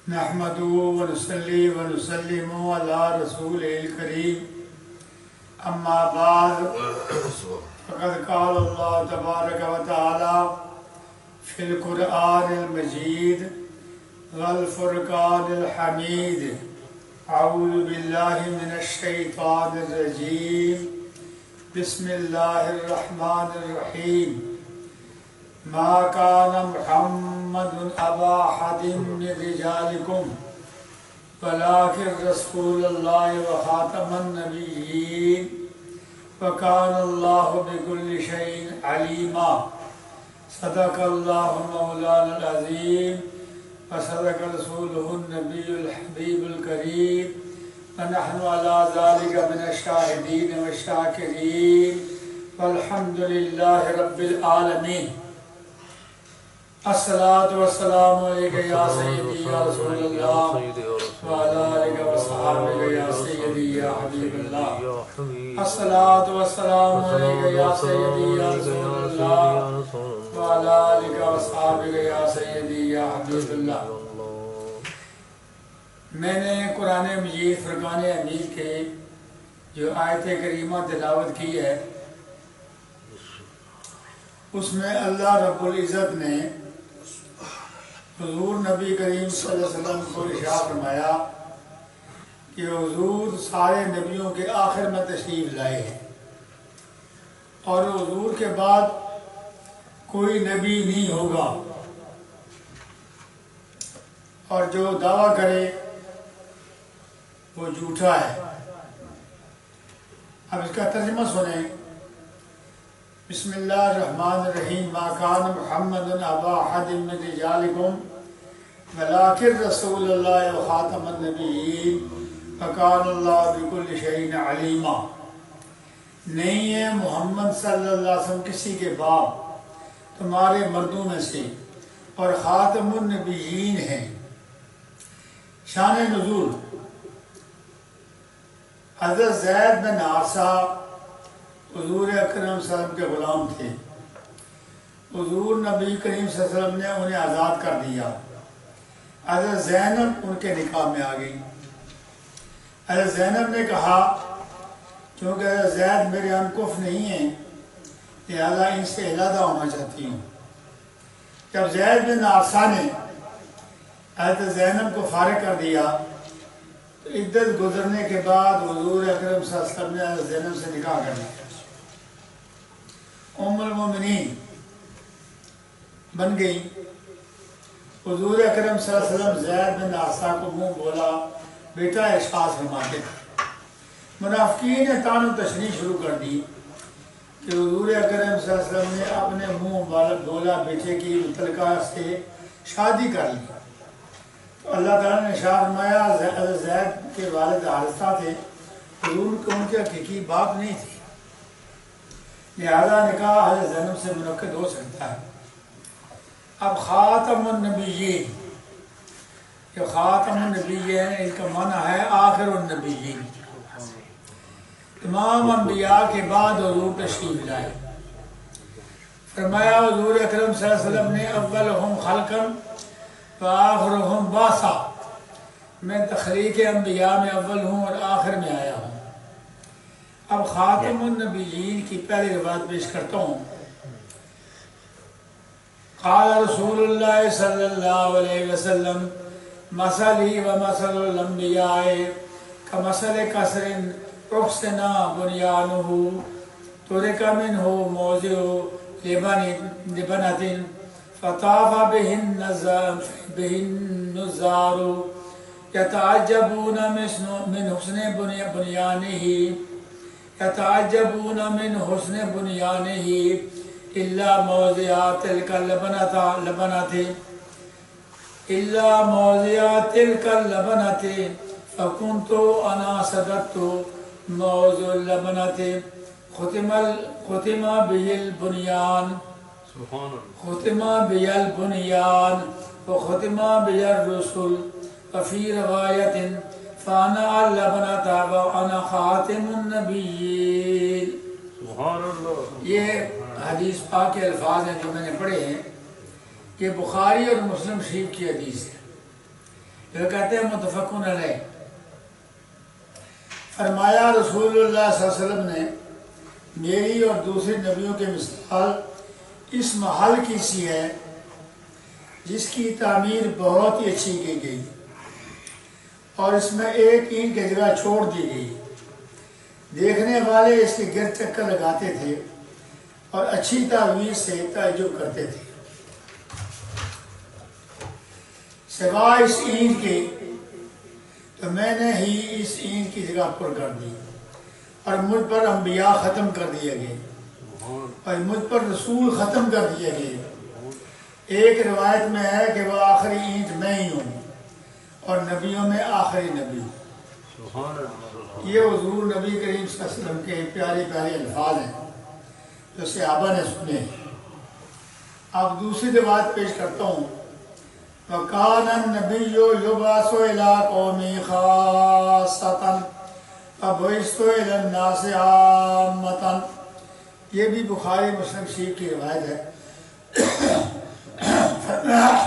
نحمده ونصلي ونسلم على رسوله الكريم اما بعد فقد قال الله تبارك وتعالى في القرآن المجيد والفرقان الحميد اعوذ بالله من الشيطان الرجيم بسم الله الرحمن الرحيم ما كان محمد أبا أحد من رجالكم ولكن رسول الله وخاتم النبيين وكان الله بكل شيء عليما صدق الله مولانا العظيم وصدق رسوله النبي الحبيب الكريم ونحن على ذلك من الشاهدين والشاكرين والحمد لله رب العالمين. الصلاة والسلام عليك يا سيدي يا رسول الله وعلى آلك وصحبه يا سيدي يا حبيب الله. الصلاة والسلام عليك يا سيدي يا رسول الله وعلى آلك وصحبه يا سيدي يا حبيب الله. میں نے قرآن مجید فرقان حمید کے جو آیت کریمہ تلاوت کی ہے اس میں اللہ رب العزت نے حضور نبی کریم صلی اللہ علیہ وسلم کو ارشاد فرمایا کہ حضور سارے نبیوں کے آخر میں تشریف لائے ہیں اور حضور کے بعد کوئی نبی نہیں ہوگا، اور جو دعویٰ کرے وہ جھوٹا ہے. اب اس کا ترجمہ سنیں. بسم اللہ الرحمن الرحیم. ما کان محمد ابا احد من رجالکم ولکن رسول اللہ وخاتم النبیین وکان اللہ بکل شیء علیما. نہیں ہے محمد صلی اللہ علیہ وسلم کسی کے باپ تمہارے مردوں میں سے اور خاتم النبیین ہیں. شان نزول حضرت زید بن حارثہ حضور اکرم صلی اللہ علیہ وسلم کے غلام تھے. حضور نبی کریم صلی اللہ علیہ وسلم نے انہیں آزاد کر دیا. حضرت زینب ان کے نکاح میں آ گئی. حضرت زینب نے کہا کیونکہ حضرت زید میرے انکف نہیں ہیں لہذا ان سے علیحدہ ہونا چاہتی ہوں. جب زید بن حارثہ نے حضرت زینب کو فارغ کر دیا تو عدت گزرنے کے بعد حضور اکرم صلی اللہ علیہ وسلم نے حضرت زینب سے نکاح کر لیا. ام المومنین بن گئی. حضور اکرم صلی اللہ علیہ وسلم زید بن حارثہ کو منہ بولا بیٹا ارشاد فرماتے تھے. منافقین نے طعن و تشنیع شروع کر دی کہ حضور اکرم صلی اللہ علیہ وسلم نے اپنے منہ بولا بیٹے کی متعلقہ سے شادی کر لی. تو اللہ تعالیٰ نے ارشاد فرمایا حضرت زید کے والد حارثہ تھے، حضور کو ان کے حقیقی باپ نہیں تھے، لہذا نکاح حضرت زینب سے منعقد ہو سکتا ہے. اب خاتم النبیین، جو خاتم النبیین ان کا معنی ہے آخر النبیین. تمام انبیاء کے بعد حضور تشریف لائے. فرمایا حضور اکرم صلی اللہ علیہ وسلم نے اولہم خلقا وآخرہم باسا، میں تخلیق انبیاء میں اول ہوں اور آخر میں آیا ہوں. اب خاتم النبیین کی پہلی روایت پیش کرتا ہوں. قال رسول اللہ صلی اللہ علیہ وسلم مثلی و مثل الانبیاء کمثل قصر احسن بنیانہ ترک منہ موضع لبنۃ فطاف به النظار یتعجبون من حسن بنیانہ الا موضع تلک اللبنۃ فکنت انا صددت موضع اللبنۃ ختم بی البنیان وختم بی الرسل وفی روایت فانا اللبنۃ وانا خاتم النبیین. یہ حدیث پاک کے الفاظ ہیں جو میں نے پڑھے ہیں کہ بخاری اور مسلم شریف کی حدیث ہے. پھر کہتے ہیں متفقون علیہ۔ فرمایا رسول اللہ صلی اللہ علیہ وسلم نے میری اور دوسرے نبیوں کے مثال اس محل کی سی ہے جس کی تعمیر بہت ہی اچھی کی گئی اور اس میں ایک اینٹ کی جگہ چھوڑ دی گئی، دیکھنے والے اس کے گرد چکر لگاتے تھے اور اچھی تعویذ سے تعجب کرتے تھے، سوائے اس اینٹ کے تو میں نے ہی اس اینٹ کی جگہ پر کر دی اور مجھ پر انبیاء ختم کر دیے گئے اور مجھ پر رسول ختم کر دیے گئے۔ ایک روایت میں ہے کہ وہ آخری اینٹ میں ہی ہوں اور نبیوں میں آخری نبی ہوں۔ یہ حضور نبی کریم صلی اللہ علیہ وسلم کے پیارے پیارے الفاظ ہیں جو صحابہ نے سنے۔ اب دوسری روایت پیش کرتا ہوں، وَكَانَ النَّبِيُّ يُبْعَثُ إِلَىٰ قَوْمِهِ خَاصَّةً وَبُعِثْتُ إِلَى النَّاسِ عَامَّةً۔ یہ بھی بخاری مسلم شریف کی روایت ہے۔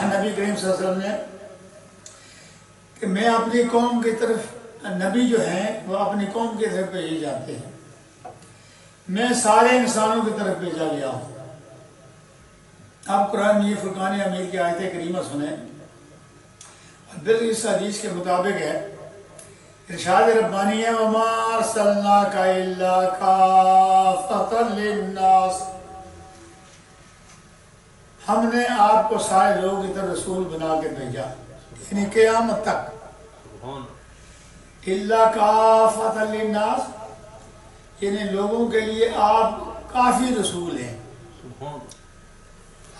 نبی کریم صلی اللہ علیہ وسلم نے کہ میں اپنی قوم کی طرف، نبی جو ہیں وہ اپنی قوم کی طرف بھیجے جاتے ہیں، میں سارے انسانوں کی طرف بھیجا گیا ہوں۔ اب قرآن یہ فرقان حمید کی آیت کریمہ سنیں، بالکل اس حدیث کے مطابق ہے، ارشاد ربانی ہے وَمَا أَرْسَلْنَاكَ إِلَّا كَافَّةً لِلنَّاسِ، ہم نے آپ کو سارے لوگوں کی طرف رسول بنا کے بھیجا، یعنی قیامت تک۔ إِلَّا كَافَّةً لِلنَّاسِ یعنی لوگوں کے لیے آپ کافی رسول ہیں،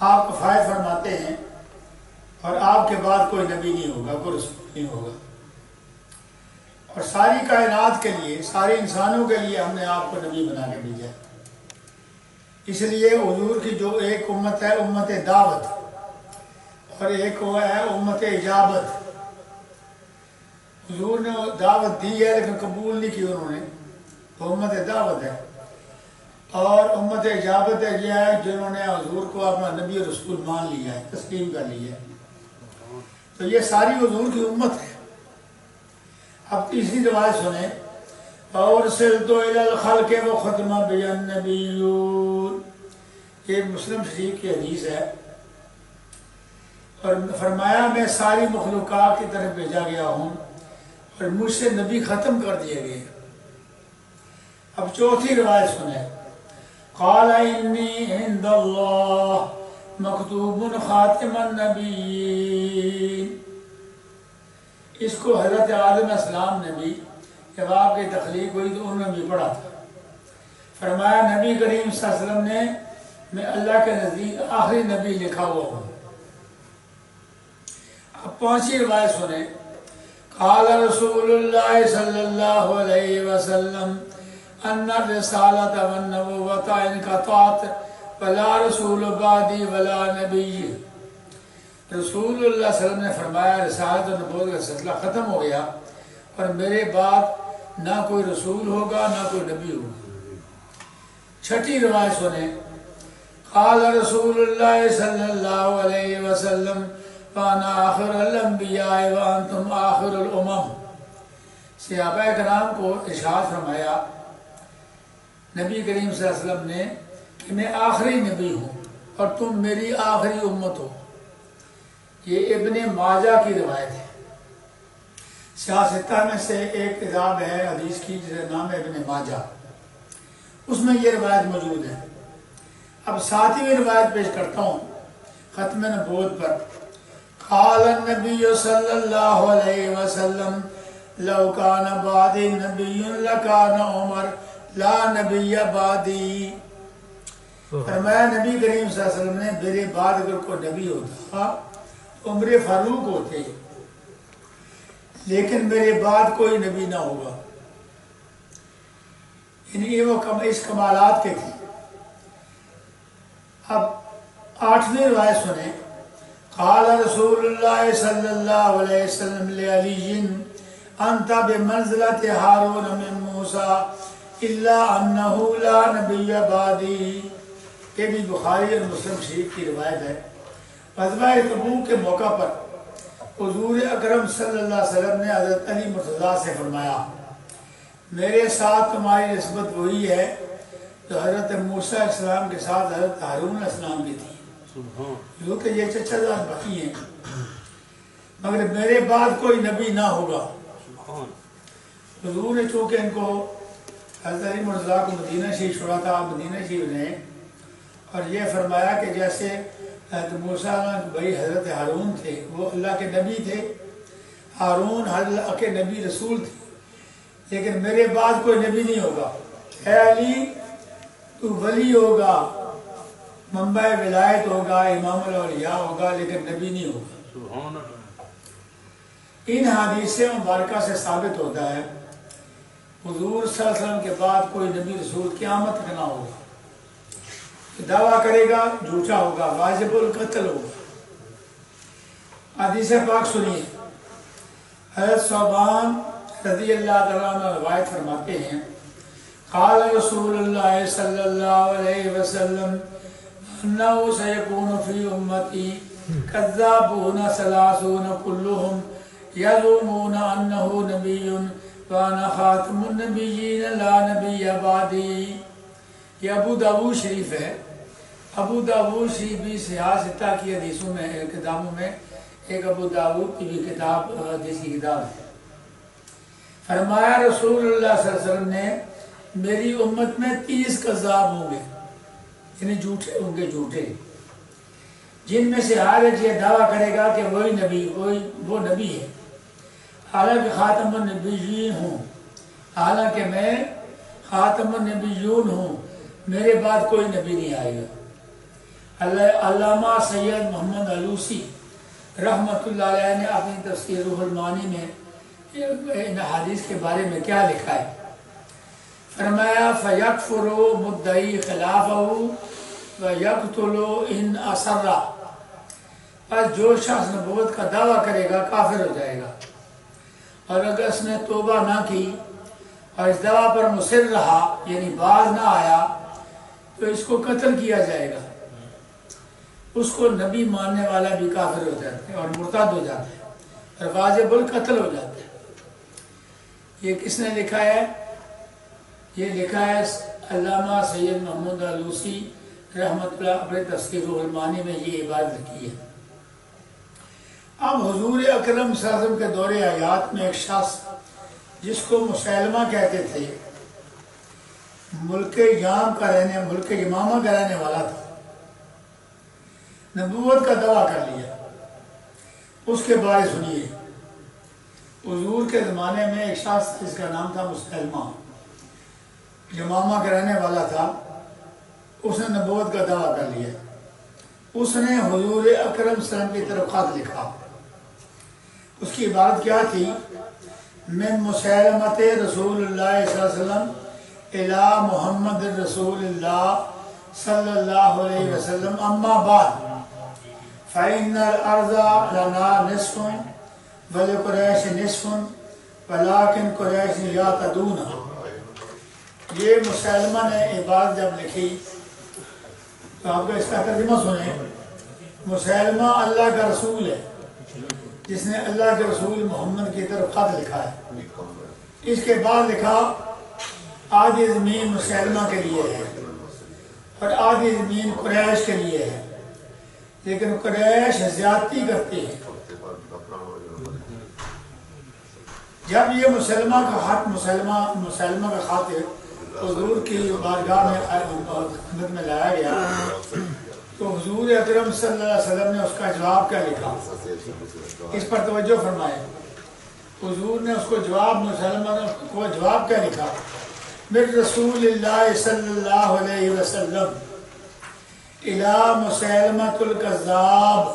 آپ کفایت فرماتے ہیں اور آپ کے بعد کوئی نبی نہیں ہوگا، کوئی رسول نہیں ہوگا، اور ساری کائنات کے لیے، سارے انسانوں کے لیے ہم نے آپ کو نبی بنا کے بھیجا ہے۔ اس لیے حضور کی جو ایک امت ہے امت دعوت اور ایک وہ ہے امت اجابت۔ حضور نے دعوت دی ہے لیکن قبول نہیں کی انہوں نے، تو امت دعوت ہے، اور امت اجابت ہے یہ ہے جنہوں نے حضور کو اپنا نبی اور رسول مان لیا ہے، تسلیم کر لیا ہے، تو یہ ساری حضور کی امت ہے۔ اب تیسری روایت سنیں، فَأُرْسِلْتُ إِلَى الْخَلْقِ وَخَتَمَ بِيَ النَّبِيُّونَ، یہ مسلم شریف کی حدیث ہے، اور فرمایا میں ساری مخلوقات کی طرف بھیجا گیا ہوں اور مجھ سے نبی ختم کر دیے گئے۔ اب چوتھی روایت سنیں، قال انی عند اللہ مکتوب خاتم النبیین، اس کو حضرت آدم علیہ السلام نے بھی جب آپ کی تخلیق ہوئی تو انہوں نے بھی پڑھا تھا، فرمایا نبی کریم صلی اللہ علیہ وسلم نے میں اللہ کے نزدیک آخری نبی لکھا ہوا ہوں۔ اب پانچویں روایت سنیں، قال رسول اللہ صلی اللہ علیہ وسلم ان الرسالۃ والنبوۃ انقطعت ولا رسول بعدی ولا نبی، رسول اللہ صلی اللہ علیہ وسلم نے فرمایا رسالت اور نبوت کا سلسلہ ختم ہو گیا اور میرے بعد نہ کوئی رسول ہوگا نہ کوئی نبی ہوگا۔ چھٹی روایت سنیں، قال رسول اللہ صلی اللہ علیہ وسلم وانا آخر الانبیاء وانتم آخر الامم، صحابہ کرام کو ارشاد فرمایا نبی کریم صلی اللہ علیہ وسلم نے کہ میں آخری نبی ہوں اور تم میری آخری امت ہو۔ یہ ابن ماجہ کی روایت ہے، سیاستہ میں سے ایک کتاب ہے حدیث کی جس کا نام ہے ابن ماجہ، اس میں یہ روایت موجود ہے۔ اب ساتویں روایت پیش کرتا ہوں ختم نبوت پر، قال النبی صلی اللہ علیہ وسلم لو کان بعدی نبی لکان عمر لا نبی بعدی، فرمایا نبی کریم صلی اللہ علیہ وسلم نے میرے بعد اگر کوئی نبی ہوتا عمر فاروق ہوتے، لیکن میرے بعد کوئی نبی نہ ہوگا، یعنی وہ اس کمالات کے تھے۔ اب آٹھویں روایت سنیں، قال رسول اللہ صلی اللہ علیہ وسلم لعلی انت بمنزلۃ ہارون من موسیٰ الا انہ لا نبی بعدی، یہ بھی بخاری اور مسلم شریف کی روایت ہے۔ غزوہ تبوک کے موقع پر حضور اکرم صلی اللہ علیہ وسلم نے حضرت علی مرتضیٰ سے فرمایا میرے ساتھ تمہاری نسبت وہی ہے جو حضرت موسیٰ علیہ السلام کے ساتھ حضرت ہارون علیہ السلام کی تھی، جو کہ یہ چچا زاد بھائی ہیں، مگر میرے بعد کوئی نبی نہ ہوگا۔ حضور نے چونکہ ان کو حضرت علی مرتضیٰ کو مدینہ شریف چھوڑا تھا، مدینہ شریف نے، اور یہ فرمایا کہ جیسے حضرت موسیٰ کے بھائی حضرت ہارون تھے وہ اللہ کے نبی تھے، ہارون اللہ کے نبی رسول تھے، لیکن میرے بعد کوئی نبی نہیں ہوگا۔ اے علی تو ولی ہوگا، منبع ولایت ہوگا، امام الاولیاء ہوگا، لیکن نبی نہیں ہوگا۔ ان حدیث مبارکہ سے ثابت ہوتا ہے حضور صلی اللہ علیہ وسلم کے بعد کوئی نبی رسول قیامت کا نہ ہوگا، دعویٰ کرے گا جھوٹا ہوگا، واجب القتل ہوگا۔ حدیث پاک سنیے، حضرت ثوبان رضی اللہ تعالیٰ عنہ روایت فرماتے ہیں قال رسول اللہ صلی اللہ علیہ وسلم انہو سیکون فی امتی کذابون ثلاثون کلہم یزعمون انہو نبی وانا خاتم النبیین لا نبی بعدی۔ یہ ابو داؤد شریف ہے۔ ابو داؤد شریف بھی سیاہ ستہ کی حدیثوں میں کتابوں میں ایک ابو داؤد کی بھی کتاب حدیث کی کتاب ہے۔ فرمایا رسول اللہ صلی اللہ علیہ وسلم نے میری امت میں 30 کذاب ہوں گے، یعنی جھوٹے ہوں گے، جھوٹے، جن میں سے ہر ایک یہ دعویٰ کرے گا کہ وہی نبی وہ نبی ہے، حالانکہ خاتم النبیین ہوں، حالانکہ میں خاتم النبیون ہوں، میرے بعد کوئی نبی نہیں آئے گا۔ علامہ سید محمد علوسی رحمۃ اللہ علیہ نے اپنی تفسیر روح المعانی میں ان حدیث کے بارے میں کیا لکھا ہے، فرمایا فَيَكْفُرُ مُدَّعِي خِلَافَهُ وَيَقْتُلُ إِنْ أَصَرَّ، بس جو شخص نبوت کا دعویٰ کرے گا کافر ہو جائے گا، اور اگر اس نے توبہ نہ کی اور اس دعویٰ پر مصر رہا یعنی باز نہ آیا تو اس کو قتل کیا جائے گا۔ اس کو نبی ماننے والا بھی کافر ہو جاتا ہے اور مرتد ہو جاتا ہے اور واجب القتل ہو جاتا ہے۔ یہ کس نے لکھا ہے؟ یہ لکھا ہے علامہ سید محمود علوسی رحمۃ اللہ اپنے تفسیر روح المعانی میں یہ عبارت لکھی ہے۔ اب حضور اکرم صلی اللہ علیہ وسلم کے دور حیات میں ایک شخص جس کو مسیلمہ کہتے تھے، ملک یمامہ کا رہنے والا تھا، نبوت کا دعویٰ کر لیا۔ اس کے بارے سنیے، حضور کے زمانے میں ایک شخص جس کا نام تھا مسیلمہ، یمامہ کا رہنے والا تھا، اس نے نبوت کا دعویٰ کر لیا۔ اس نے حضور اکرم صلی اللہ علیہ وسلم کی طرف خط لکھا۔ اس کی عبارت کیا تھی؟ من مسیلمۃ رسول اللہ صلی اللہ علیہ وسلم الی محمد رسول اللہ صلی اللہ علیہ وسلم اما بعد فإن الارض لنا نصف ولقریش نصف ولکن قریش یعتدون۔ یہ مسیلمہ نے عبارت جب لکھی تو آپ کو اس کا ترجمہ سنیں۔ مسیلمہ اللہ کا رسول ہے جس نے اللہ کے رسول محمد کی طرف خط لکھا ہے۔ اس کے بعد لکھا آدھی زمین مسیلمہ کے لیے ہے اور آدھی زمین قریش کے لیے ہے، لیکن قریش زیادتی کرتے ہیں۔ جب یہ مسلمہ کا خط حضور کی بارگاہ میں خدمت میں لایا گیا تو حضور اکرم صلی اللہ علیہ وسلم نے اس کا جواب کیا لکھا، اس پر توجہ فرمائے۔ حضور نے اس کو مسلمہ کو جواب کیا لکھا؟ من رسول اللہ صلی اللہ علیہ وسلم الی مسیلمۃ الکذاب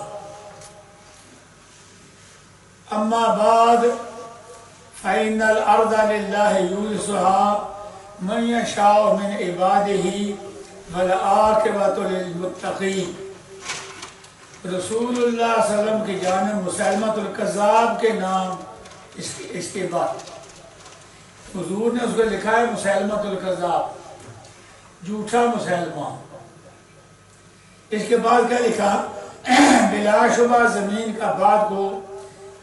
اما بعد فإن الارض للہ یورثها من یشاء من عبادہ والعاقبۃ للمتقین۔ رسول اللہ صلی اللہ علیہ وسلم کی جانب مسیلمۃ الکذاب کے نام اس کے بعد حضور نے اس کو لکھا ہے مسیلمۃ الکذاب، جھوٹا مسیلمہ۔ اس کے بعد کیا لکھا؟ بلا شبہ زمین کا بعد کو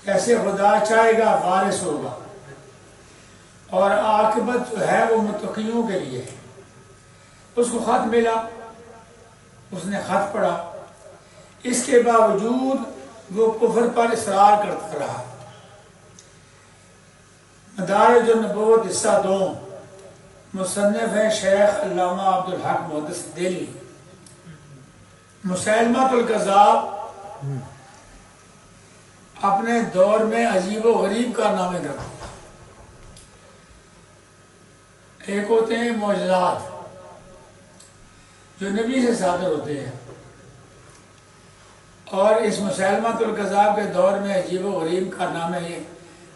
ایسے خدا چاہے گا وارث ہوگا، اور عاقبت جو ہے وہ متقیوں کے لیے ہے۔ اس کو خط ملا، اس نے خط پڑھا، اس کے باوجود وہ کفر پر اصرار کرتا رہا۔ مدارج النبوت حصہ 2، مصنف ہے شیخ علامہ عبدالحق محدث دہلوی۔ مسیلمۃ الکذاب اپنے دور میں عجیب و غریب کارنامے کرتا تھا۔ ایک ہوتے ہیں معجزات جو نبی سے صادر ہوتے ہیں، اور اس مسیلمۃ الکذاب کے دور میں عجیب و غریب کارنامے ہیں،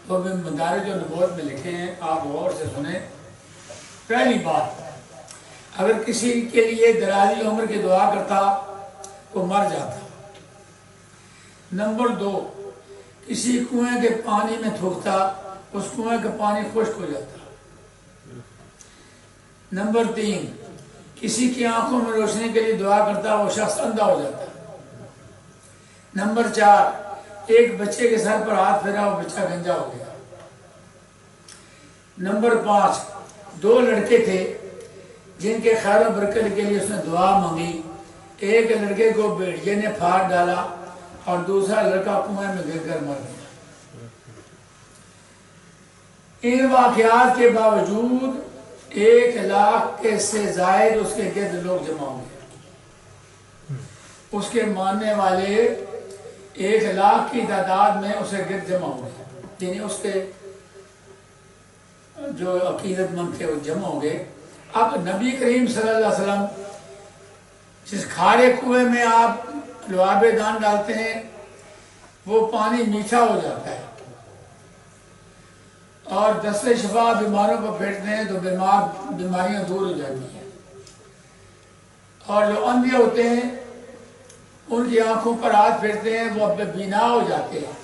وہ بھی مدارج النبوت میں لکھے ہیں، آپ غور سے سنیں۔ پہلی بات، اگر کسی کے لیے درازی عمر کی دعا کرتا وہ مر جاتا۔ نمبر 2، کسی کنویں کے پانی میں تھوکتا، اس کنویں کا پانی خشک ہو جاتا۔ نمبر 3، کسی کی آنکھوں میں روشنی کے لیے دعا کرتا، وہ شخص اندھا ہو جاتا۔ نمبر 4، ایک بچے کے سر پر ہاتھ پھیرا، وہ بچہ گنجا ہو گیا۔ نمبر 5، 2 لڑکے تھے جن کے خیر و برکت کے لیے اس نے دعا مانگی، ایک لڑکے کو بھیڑیے نے پھاڑ ڈالا اور دوسرا لڑکا کنویں میں گر کر مر گیا۔ ان واقعات کے باوجود 1,00,000 کے سے زائد اس کے گرد لوگ جمع ہو گئے۔ اس کے ماننے والے 1,00,000 کی تعداد میں اسے گرد جمع ہو گئے، یعنی اس کے جو عقیدت مند تھے وہ جمع ہو گئے۔ اب نبی کریم صلی اللہ علیہ وسلم جس کھارے کنویں میں آپ لعاب دان ڈالتے ہیں وہ پانی میٹھا ہو جاتا ہے، اور دست شفا بیماروں کو پھیرتے ہیں تو بیماریاں دور ہو جاتی ہیں، اور جو اندھے ہوتے ہیں ان کی آنکھوں پر ہاتھ پھیرتے ہیں، وہ بینا ہو جاتے ہیں،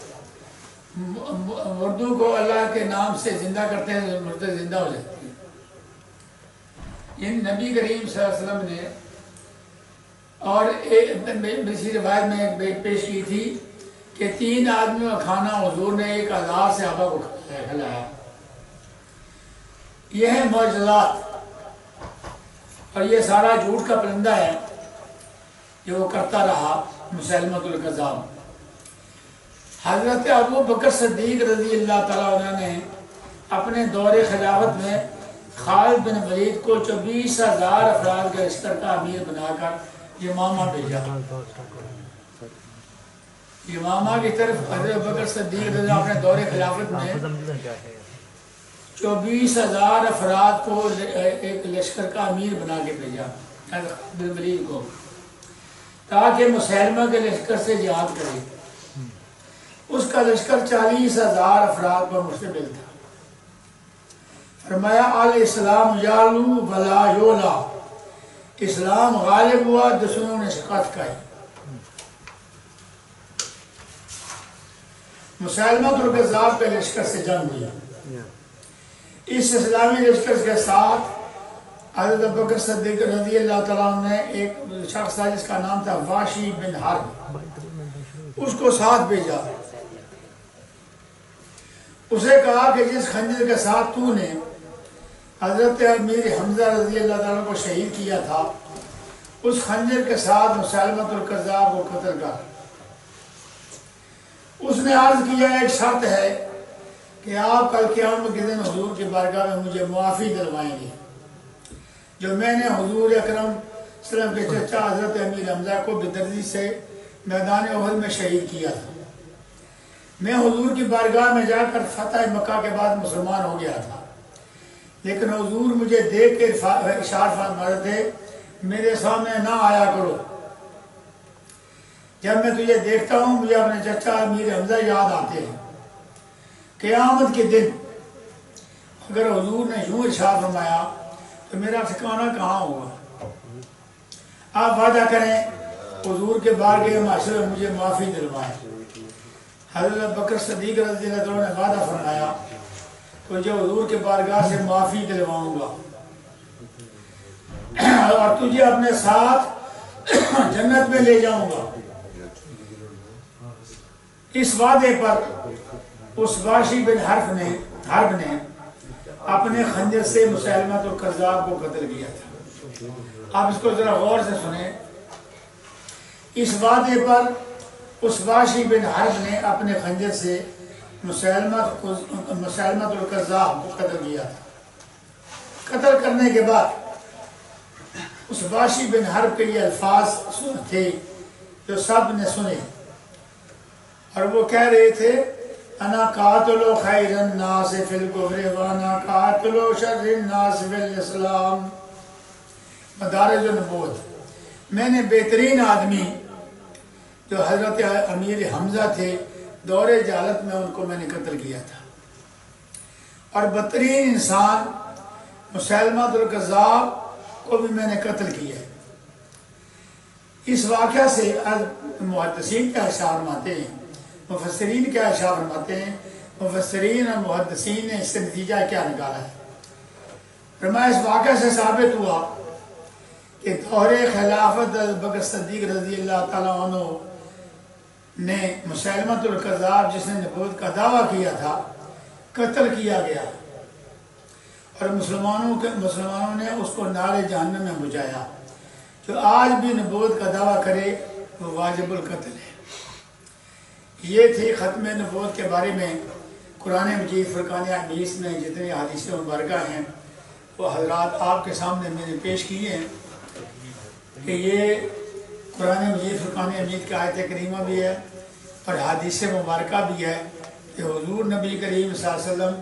مردوں کو اللہ کے نام سے زندہ کرتے ہیں، مردے زندہ ہو جاتے ہیں۔ ان نبی کریم صلی اللہ علیہ وسلم نے، اور اسی روایت میں ایک پیش کی تھی کہ 3 آدمیوں کا کھانا حضور نے 1,000 صحابہ کو کھلایا۔ یہ ہے معجزات، اور یہ سارا جھوٹ کا پرندہ ہے جو وہ کرتا رہا مسیلمۃ الکذاب۔ حضرت ابو بکر صدیق رضی اللہ تعالیٰ عنہ نے اپنے دور خلافت میں خالد بن ولید کو 24,000 افراد کے لشکر کا امیر بنا کر یمامہ بھیجا۔ یمامہ کی طرف حضرت بکر صدیق رضی اللہ اپنے دور خلافت میں 24,000 افراد کو ایک لشکر کا امیر بنا کے بھیجا خالد بن ولید کو، تاکہ مسیلمہ کے لشکر سے جہاد کرے۔ اس کا لشکر 40,000 افراد پر مشتمل تھا۔ فرمایا الاسلام یعلو ولا یولا، اسلام غالب ہوا، دشمنوں نے شکست کھائی۔ مسیلمۃ الکذاب کے لشکر سے جنگ ہوئی۔ اس اسلامی لشکر کے ساتھ حضرت بکر صدیق رضی اللہ تعالیٰ عنہ نے ایک شخص تھا جس کا نام تھا واشی بن حرب، اس کو ساتھ بھیجا۔ اسے کہا کہ جس خنجر کے ساتھ تو نے حضرت امیر حمزہ رضی اللہ تعالیٰ کو شہید کیا تھا، اس خنجر کے ساتھ مسیلمۃ الکذاب کو قتل کر۔ اس نے عرض کیا ایک شرط ہے کہ آپ کل قیامت کے دن حضور کی بارگاہ میں مجھے معافی دلوائیں گے، جو میں نے حضور اکرم صلی اللہ علیہ وسلم کے چچا حضرت امیر حمزہ کو بدردی سے میدان احد میں شہید کیا تھا۔ میں حضور کی بارگاہ میں جا کر فتح مکہ کے بعد مسلمان ہو گیا تھا، لیکن حضور مجھے دیکھ کے اشارہ فرماتے تھے میرے سامنے نہ آیا کرو، جب میں تجھے دیکھتا ہوں مجھے اپنے چچا امیر حمزہ یاد آتے ہیں۔ قیامت کے دن اگر حضور نے یوں ارشاد فرمایا تو میرا ٹھکانہ کہاں ہوگا؟ آپ وعدہ کریں حضور کے بارگاہ معاشرے میں مجھے معافی دلوائیں۔ حضرت بکر صدیق رضی اللہ عنہ نے وعدہ فرمایا تو جو حضور کے بارگاہ سے معافی دلواؤں گا اور تجھے اپنے ساتھ جنت میں لے جاؤں گا۔ اس وعدے پر اس واشی بن حرب نے اپنے خنجر سے مسیلمۃ الکذاب کو قتل کیا تھا۔ آپ اس کو ذرا غور سے سنیں۔ اس وعدے پر اس واشی بن حرب نے اپنے خنجر سے مسیلمۃ الکذاب کو قتل کیا تھا۔ قتل کرنے کے بعد اس واشی بن حرب کے یہ الفاظ تھے جو سب نے سنے، اور وہ کہہ رہے تھے انا قاتل خیر الناس فی الکفر وانا قاتل شر الناس فی الاسلام۔ مدارج النبوت، میں نے بہترین آدمی جو حضرت امیر حمزہ تھے دور جہالت میں، ان کو میں نے قتل کیا تھا، اور بدترین انسان مسیلمۃ الکذاب کو بھی میں نے قتل کیا ہے۔ اس واقعہ سے محدثین کیا اشارہ فرماتے ہیں، مفسرین کیا اشارہ فرماتے ہیں، مفسرین اور محدثین نے اس سے نتیجہ کیا نکالا ہے۔ فرمایا اس واقعہ سے ثابت ہوا کہ دور خلافت بکر صدیق رضی اللہ تعالیٰ عنہ نے مسیلمۃ الکذاب جس نے نبوت کا دعویٰ کیا تھا قتل کیا گیا، اور مسلمانوں نے اس کو نار جہنم میں بجھایا۔ جو آج بھی نبوت کا دعویٰ کرے وہ واجب القتل ہے۔ یہ تھی ختم نبوت کے بارے میں قرآن مجید فرقان حمید میں جتنے حدیث مبارکہ ہیں وہ حضرات آپ کے سامنے میں نے پیش کیے ہیں کہ یہ قرآن مجید فرقان حمید کی آیت کریمہ بھی ہے اور حدیث مبارکہ بھی ہے کہ حضور نبی کریم صلی اللہ علیہ وسلم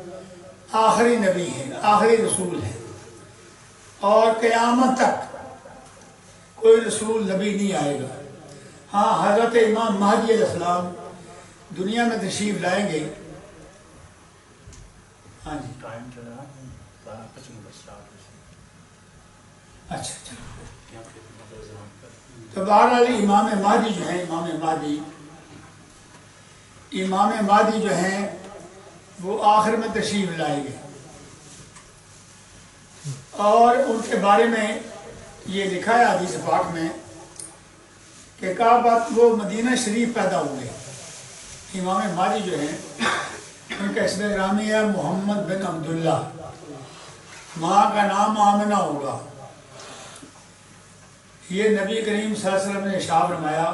آخری نبی ہیں، آخری رسول ہیں، اور قیامت تک کوئی رسول نبی نہیں آئے گا۔ ہاں حضرت امام مہدی علیہ السلام دنیا میں تشریف لائیں گے۔ ہاں جی اچھا تو بہرحال امام مہدی جو ہیں، امام مہدی جو ہیں وہ آخر میں تشریف لائیں گے، اور ان کے بارے میں یہ لکھا ہے حدیث پاک میں کہ وہ مدینہ شریف پیدا ہوئے۔ امام مہدی جو ہیں ان کا اسم گرامی ہے محمد بن عبداللہ، ماں کا نام آمنہ ہوگا۔ یہ نبی کریم صلی اللہ علیہ وسلم نے ارشاد فرمایا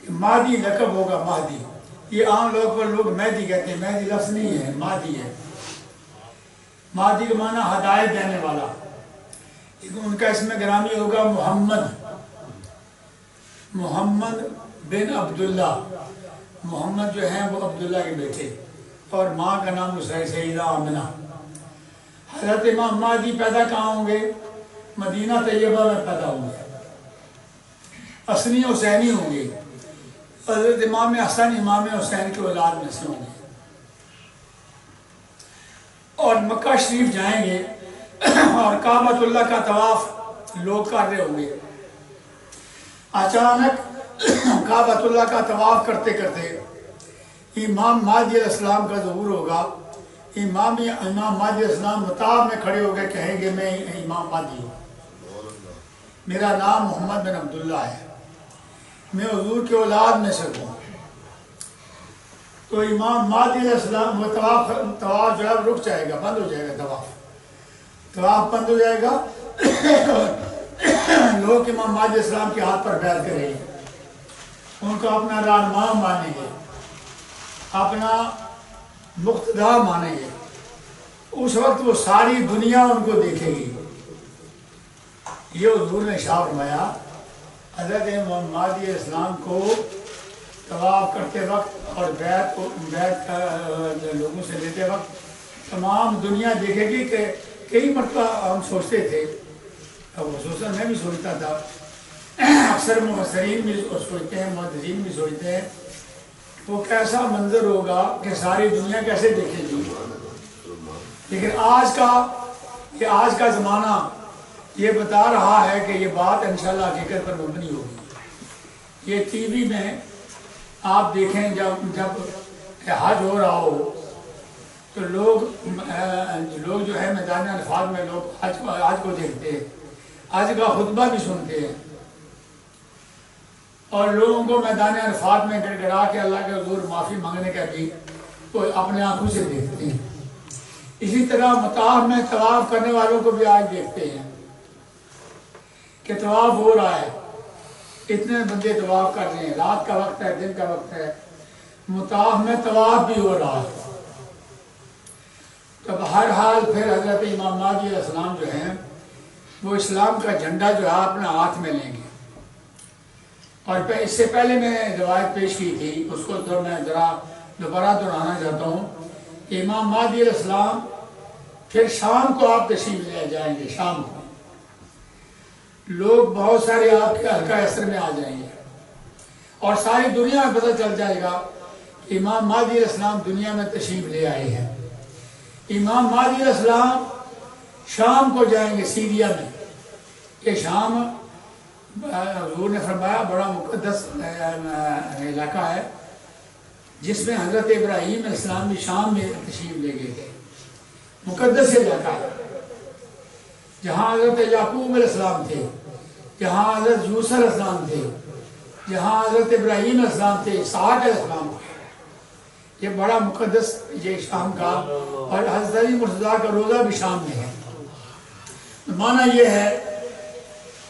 کہ مہدی لقب ہوگا، مہدی۔ یہ عام لوگ پر لوگ مہدی کہتے ہیں، مہدی لفظ نہیں ہے، مہدی ہے۔ مہدی کا معنی ہدایت دینے والا۔ ان کا اسم گرامی ہوگا محمد بن عبداللہ۔ محمد جو ہیں وہ عبداللہ کے بیٹے، اور ماں کا نام سیدہ آمنہ۔ حضرت امام مہدی پیدا کہاں ہوں گے؟ مدینہ طیبہ میں پیدا ہوں گے، حسنی حسینی ہوں گے، حضرت امام حسن امام حسین کی اولاد میں سے ہوں گے، اور مکہ شریف جائیں گے اور کعبۃ اللہ کا طواف لوگ کر رہے ہوں گے۔ اچانک کعبۃ اللہ کا طواف کرتے کرتے امام مہدی علیہ السلام کا ظہور ہوگا۔ امام مہدی علیہ السلام مطاب میں کھڑے ہو گئے، کہیں گے میں امام مہدی ہوں، میرا نام محمد بن عبداللہ ہے، میں حضور کی اولاد میں سے ہوں۔ تو امام مہدی علیہ السلام وہ طواف جو ہے رک جائے گا، بند ہو جائے گا، طواف بند ہو جائے گا۔ لوگ امام مہدی علیہ السلام کے ہاتھ پر بیعت کریں گے، ان کو اپنا رہنما مانیں گے، اپنا مقتدا مانیں گے۔ اس وقت وہ ساری دنیا ان کو دیکھے گی۔ یہ حضور نے ارشاد فرمایا حضرت امام مہدی علیہ السلام کو طواف کرتے وقت اور بیعت لوگوں سے لیتے وقت تمام دنیا دیکھے گی کہ کئی مرتبہ ہم سوچتے تھے، خصوصاً میں بھی سوچتا تھا، اکثر مفسرین بھی سوچتے ہیں، محدثین بھی سوچتے ہیں، وہ کیسا منظر ہوگا کہ ساری دنیا کیسے دیکھے گی۔ لیکن آج کا زمانہ یہ بتا رہا ہے کہ یہ بات انشاءاللہ حقیقت پر مبنی ہوگی۔ یہ ٹی وی میں آپ دیکھیں جب حج ہو رہا ہو تو لوگ جو ہے میدان الفاظ میں لوگ حج کو دیکھتے ہیں، حج کا خطبہ بھی سنتے ہیں، اور لوگوں کو میدان عرفات میں گڑ گڑا کے اللہ کے حضور معافی مانگنے کا بھی وہ اپنے آنکھوں سے دیکھتے ہیں۔ اسی طرح مطاف میں طواف کرنے والوں کو بھی آج دیکھتے ہیں کہ طواف ہو رہا ہے، اتنے بندے طواف کر رہے ہیں، رات کا وقت ہے، دن کا وقت ہے، مطاف میں طواف بھی ہو رہا ہے۔ تو ہر حال پھر حضرت امام مہدی علیہ السلام جو ہیں وہ اسلام کا جھنڈا جو ہے اپنے ہاتھ میں لیں گے۔ اور اس سے پہلے میں روایت پیش کی تھی، اس کو تو میں ذرا دوبارہ دہرانا چاہتا ہوں کہ امام مہدی علیہ السلام پھر شام کو آپ تشریف لے جائیں گے۔ شام کو لوگ بہت سارے آپ کے حلقہ اثر میں آ جائیں گے اور ساری دنیا میں پتہ چل جائے گا کہ امام مہدی علیہ السلام دنیا میں تشریف لے آئے ہیں۔ امام مہدی علیہ السلام شام کو جائیں گے، سیریا میں۔ یہ شام حضور نے فرمایا بڑا مقدس علاقہ ہے، جس میں حضرت ابراہیم علیہ السلام بھی شام میں تشریف لے گئے تھے۔ مقدس علاقہ ہے جہاں حضرت یعقوب علیہ السلام تھے، جہاں حضرت یوسف علیہ السلام تھے، جہاں حضرت ابراہیم علیہ السلام تھے، اسحاق علیہ السلام تھے۔ یہ بڑا مقدس یہ شام کا، اور حضرت علی مرتضیٰ کا روزہ بھی شام میں ہے۔ معنی یہ ہے،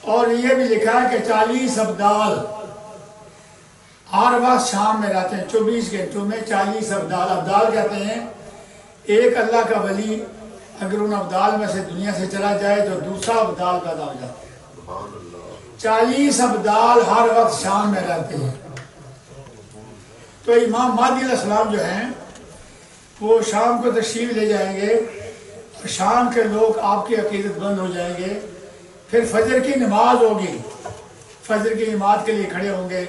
اور یہ بھی لکھا ہے کہ 40 ابدال ہر وقت شام میں رہتے ہیں، 24 گھنٹوں میں 40 ابدال۔ ابدال کہتے ہیں ایک اللہ کا ولی اگر ان ابدال میں سے دنیا سے چلا جائے تو دوسرا ابدال پیدا ہو جاتا ہے۔ 40 ابدال ہر وقت شام میں رہتے ہیں۔ تو امام مہدی علیہ السلام جو ہیں وہ شام کو تشریف لے جائیں گے، شام کے لوگ آپ کی عقیدت بند ہو جائیں گے۔ پھر فجر کی نماز ہوگی، فجر کی نماز کے لیے کھڑے ہوں گے،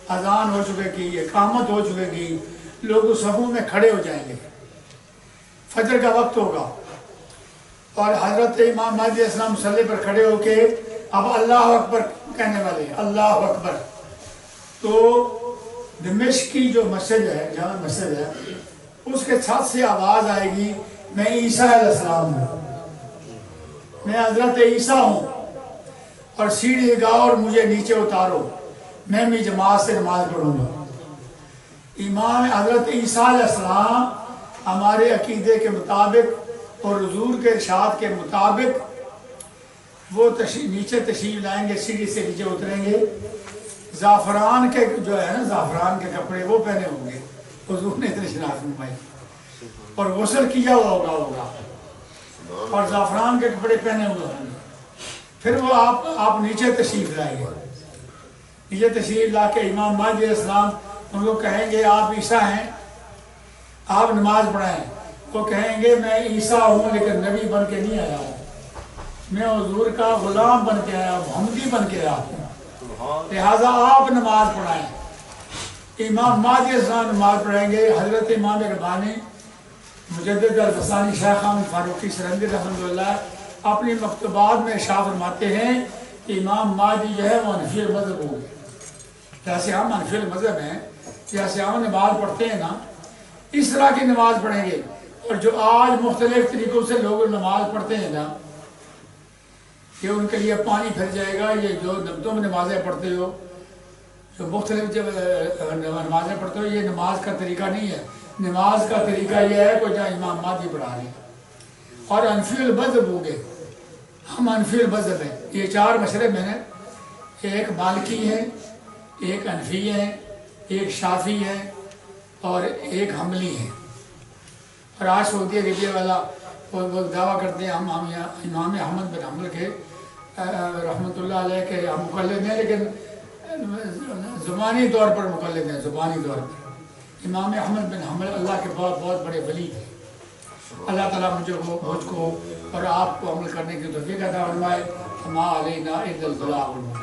اذان ہو چکے گی، اقامت ہو چکے گی، لوگ صفوں میں کھڑے ہو جائیں گے، فجر کا وقت ہوگا، اور حضرت امام مہدی علیہ السلام مصلی پر کھڑے ہو کے اب اللہ اکبر کہنے والے ہیں، اللہ اکبر۔ تو دمشق کی جو مسجد ہے، جہاں مسجد ہے، اس کے چھت سے آواز آئے گی، میں عیسیٰ علیہ السلام ہوں، میں حضرت عیسیٰ ہوں، اور سیڑھی لگاؤ اور مجھے نیچے اتارو، میں بھی جماعت سے نماز پڑھوں گا۔ امام حضرت عیسیٰ علیہ السلام ہمارے عقیدے کے مطابق اور حضور کے ارشاد کے مطابق وہ نیچے تشریف لائیں گے، سیڑھی سے نیچے اتریں گے، زعفران کے جو ہے نا زعفران کے کپڑے وہ پہنے ہوں گے، حضور نے اتنی شناخت فرمائی، اور غسل کیا ہوا ہوگا اور زعفران کے کپڑے پہنے ہوئے ہوں گے۔ پھر وہ آپ نیچے تشریف لائیں گے، نیچے تشریف لا کے امام مہدی علیہ السلام ان کو کہیں گے آپ عیسیٰ ہیں، آپ نماز پڑھائیں۔ وہ کہیں گے میں عیسیٰ ہوں لیکن نبی بن کے نہیں آیا ہوں، میں حضور کا غلام بن کے آیا، محمدی بن کے آیا ہوں، لہٰذا آپ نماز پڑھائیں۔ امام مہدی علیہ السلام نماز پڑھائیں گے۔ حضرت امام ربانی مجدد الفسانی شیخ احمد فاروقی سرندی رحمۃ اللہ اپنی مکتوبات میں ارشاد فرماتے ہیں کہ امام مہدی جو ہے وہ حنفی المذہب ہو گئے۔ جیسے ہم حنفی المذہب ہیں، جیسے ہم نماز پڑھتے ہیں نا، اس طرح کی نماز پڑھیں گے۔ اور جو آج مختلف طریقوں سے لوگ نماز پڑھتے ہیں نا، کہ ان کے لیے پانی پھر جائے گا، یہ جو تم نمازیں پڑھتے ہو، جو مختلف جب نمازیں پڑھتے ہو، یہ نماز کا طریقہ نہیں ہے۔ نماز کا طریقہ یہ ہے کہ جہاں امام مہدی پڑھا رہے ہیں، اور حنفی المذہب ہو گئے، ہم حنفی المذہب ہیں۔ یہ 4 مشرب ہیں، ایک مالکی ہے، ایک حنفی ہے، ایک شافعی ہے، اور ایک حنبلی ہے۔ اور آج سعودی عربیہ والا وہ دعویٰ کرتے ہیں ہم امام احمد بن حنبل کے رحمۃ اللہ علیہ کے ہم مقلد ہیں، لیکن زبانی طور پر مقلد ہیں، زبانی طور پر۔ امام احمد بن حنبل اللہ کے بہت بڑے ولی تھے۔ اللہ تعالیٰ مجھ کو اور آپ کو عمل کرنے کی توفیق عطا فرمائے۔ ما علینا الا البلاغ المبین۔